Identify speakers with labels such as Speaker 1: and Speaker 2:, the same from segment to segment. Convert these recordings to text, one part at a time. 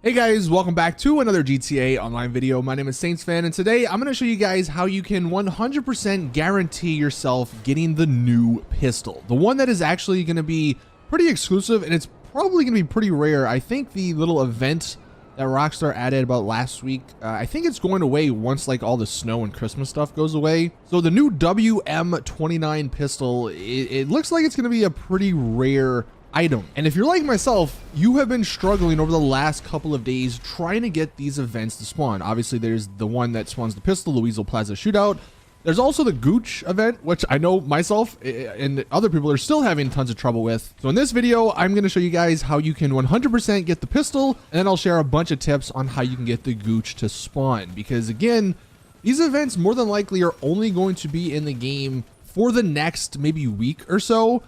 Speaker 1: Hey guys, welcome back to another GTA Online video. My name is Saintsfan, and today I'm going to show you guys how you can 100% guarantee yourself getting the new pistol. The one that is actually going to be pretty exclusive, and it's probably going to be pretty rare. I think the little event that Rockstar added about last week, I think it's going away once like all the snow and Christmas stuff goes away. So the new WM29 pistol, it looks like it's going to be a pretty rare item. And if you're like myself, you have been struggling over the last couple of days trying to get these events to spawn. Obviously, there's the one that spawns the pistol, the Weasel Plaza Shootout. There's also the Gooch event, which I know myself and other people are still having tons of trouble with. So in this video, I'm going to show you guys how you can 100% get the pistol, and then I'll share a bunch of tips on how you can get the Gooch to spawn. Because again, these events more than likely are only going to be in the game for the next maybe week or so.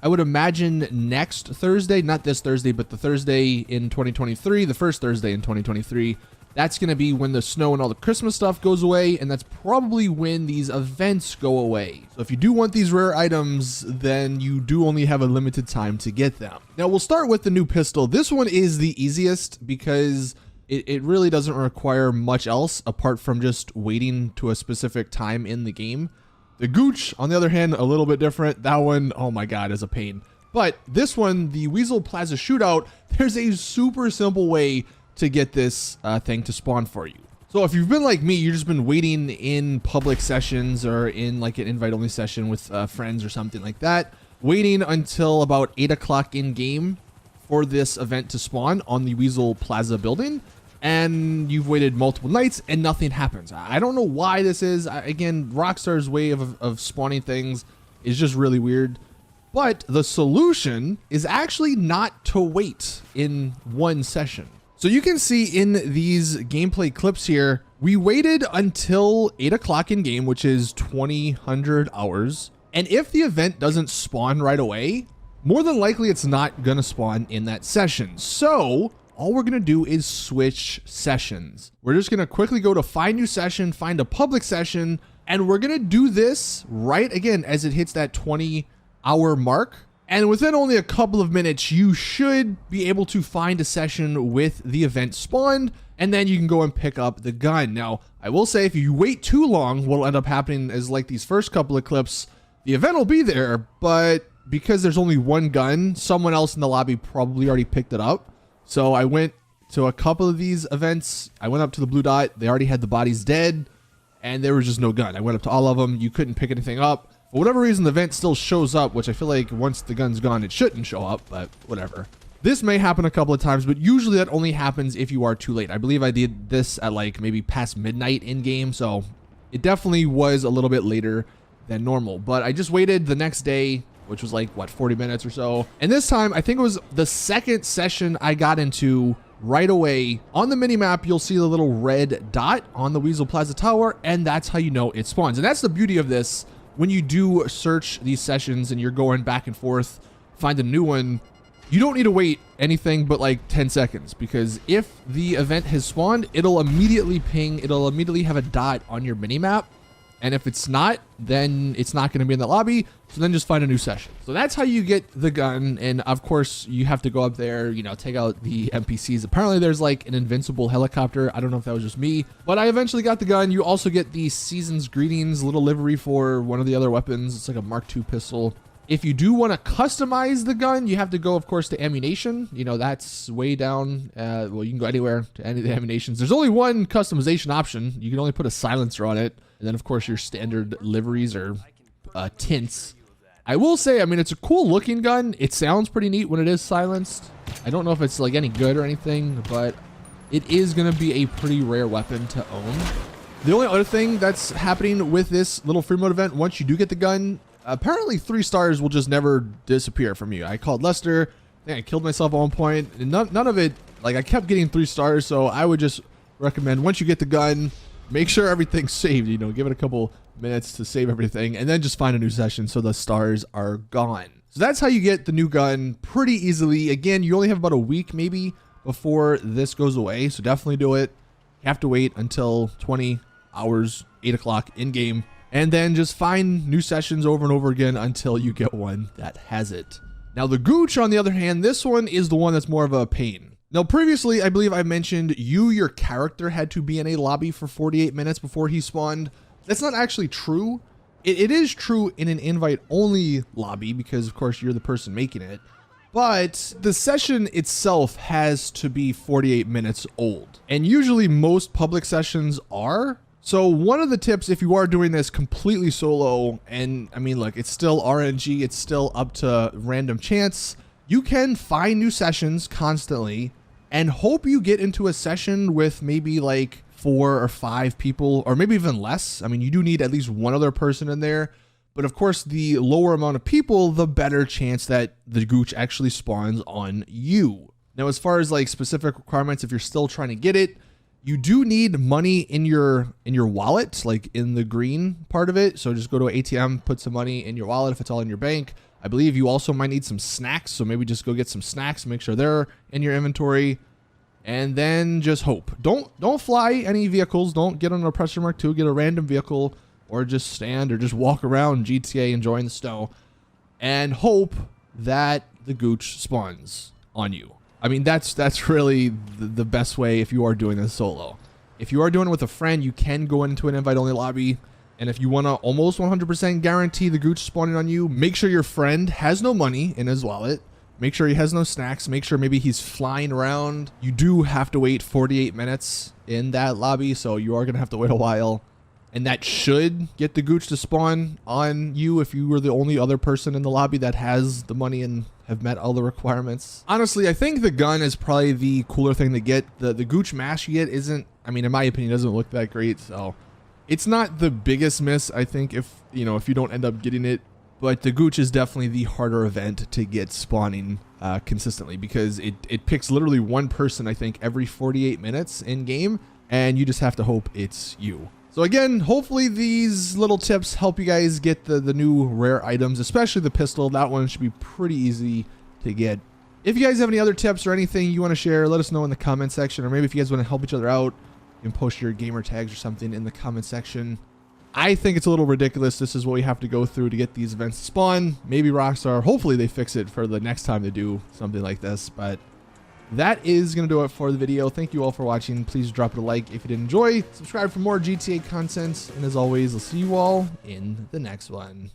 Speaker 1: I would imagine next Thursday, not this Thursday, but the Thursday in 2023, the first Thursday in 2023, that's going to be when the snow and all the Christmas stuff goes away, and that's probably when these events go away. So if you do want these rare items, then you do only have a limited time to get them. Now we'll start with the new pistol. This one is the easiest because it really doesn't require much else apart from just waiting to a specific time in the game. The Gooch, on the other hand, a little bit different. That one, oh my God, is a pain. But this one, the Weasel Plaza Shootout, there's a super simple way to get this thing to spawn for you. So if you've been like me, you've just been waiting in public sessions or in like an invite-only session with friends or something like that, waiting until about 8 o'clock in game for this event to spawn on the Weasel Plaza building. And you've waited multiple nights and nothing happens. I don't know why this is. Again, Rockstar's way of spawning things is just really weird. But the solution is actually not to wait in one session. So you can see in these gameplay clips here, we waited until 8 o'clock in game, which is 2000 hours. And if the event doesn't spawn right away, more than likely it's not gonna spawn in that session. So all we're gonna do is switch sessions. We're just gonna quickly go to find new session, find a public session, and we're gonna do this right again as it hits that 20-hour mark. And within only a couple of minutes, you should be able to find a session with the event spawned, and then you can go and pick up the gun. Now, I will say if you wait too long, what'll end up happening is like these first couple of clips, the event will be there, but because there's only one gun, someone else in the lobby probably already picked it up. So I went to a couple of these events. I went up to the blue dot. They already had the bodies dead, and there was just no gun. I went up to all of them. You couldn't pick anything up. For whatever reason, the event still shows up, which I feel like once the gun's gone, it shouldn't show up, but whatever. This may happen a couple of times, but usually that only happens if you are too late. I believe I did this at like maybe past midnight in game, so it definitely was a little bit later than normal. But I just waited the next day, which was like, what, 40 minutes or so. And this time, I think it was the second session I got into right away. On the minimap, you'll see the little red dot on the Weasel Plaza Tower, and that's how you know it spawns. And that's the beauty of this. When you do search these sessions and you're going back and forth, find a new one, you don't need to wait anything but like 10 seconds, because if the event has spawned, it'll immediately ping, it'll immediately have a dot on your minimap. And if it's not, then it's not going to be in the lobby. So then just find a new session. So that's how you get the gun. And of course, you have to go up there, you know, take out the NPCs. Apparently there's like an invincible helicopter. I don't know if that was just me, but I eventually got the gun. You also get the Season's Greetings little livery for one of the other weapons. It's like a Mark II pistol. If you do want to customize the gun, you have to go, of course, to ammunition. You know, that's way down. Well, you can go anywhere to any of the ammunitions. There's only one customization option. You can only put a silencer on it. And then, of course, your standard liveries or tints. I will say, I mean, it's a cool looking gun. It sounds pretty neat when it is silenced. I don't know if it's like any good or anything, but it is going to be a pretty rare weapon to own. The only other thing that's happening with this little free mode event, once you do get the gun, apparently 3 stars will just never disappear from you. I called Lester. I think I killed myself at one point. And none of it, like I kept getting 3 stars. So I would just recommend once you get the gun, make sure everything's saved, you know, give it a couple minutes to save everything, and then just find a new session so the stars are gone. So that's how you get the new gun pretty easily. Again, you only have about a week maybe before this goes away, so definitely do it. You have to wait until 20 hours, 8 o'clock in game, and then just find new sessions over and over again until you get one that has it. Now the Gooch, on the other hand, this one is the one that's more of a pain. Now, previously, I believe I mentioned your character had to be in a lobby for 48 minutes before he spawned. That's not actually true. It is true in an invite-only lobby because, of course, you're the person making it. But the session itself has to be 48 minutes old. And usually most public sessions are. So one of the tips, if you are doing this completely solo, and I mean, look, it's still RNG, it's still up to random chance, you can find new sessions constantly and hope you get into a session with maybe like 4 or 5 people, or maybe even less. I mean, you do need at least one other person in there. But of course, the lower amount of people, the better chance that the Gooch actually spawns on you. Now, as far as like specific requirements, if you're still trying to get it, you do need money in your wallet, like in the green part of it. So just go to an ATM, put some money in your wallet if it's all in your bank. I believe you also might need some snacks. So maybe just go get some snacks, make sure they're in your inventory, and then just hope. Don't fly any vehicles. Don't get on a Oppressor Mark II, get a random vehicle, or just stand or just walk around GTA enjoying the snow and hope that the Gooch spawns on you. I mean, that's really the best way if you are doing this solo. If you are doing it with a friend, you can go into an invite-only lobby. And if you want to almost 100% guarantee the Gooch spawning on you, make sure your friend has no money in his wallet. Make sure he has no snacks. Make sure maybe he's flying around. You do have to wait 48 minutes in that lobby, so you are going to have to wait a while. And that should get the Gooch to spawn on you if you were the only other person in the lobby that has the money and have met all the requirements. Honestly, I think the gun is probably the cooler thing to get. The Gooch mask you get isn't, I mean, in my opinion, doesn't look that great. So it's not the biggest miss, I think, if you don't end up getting it. But the Gooch is definitely the harder event to get spawning consistently because it picks literally one person, I think, every 48 minutes in game. And you just have to hope it's you. So again, hopefully these little tips help you guys get the new rare items, especially the pistol. That one should be pretty easy to get. If you guys have any other tips or anything you want to share, let us know in the comment section. Or maybe if you guys want to help each other out, you can post your gamer tags or something in the comment section. I think it's a little ridiculous. This is what we have to go through to get these events to spawn. Maybe Rockstar, hopefully they fix it for the next time they do something like this. But that is going to do it for the video. Thank you all for watching. Please drop a like if you did enjoy. Subscribe for more GTA content. And as always, I'll see you all in the next one.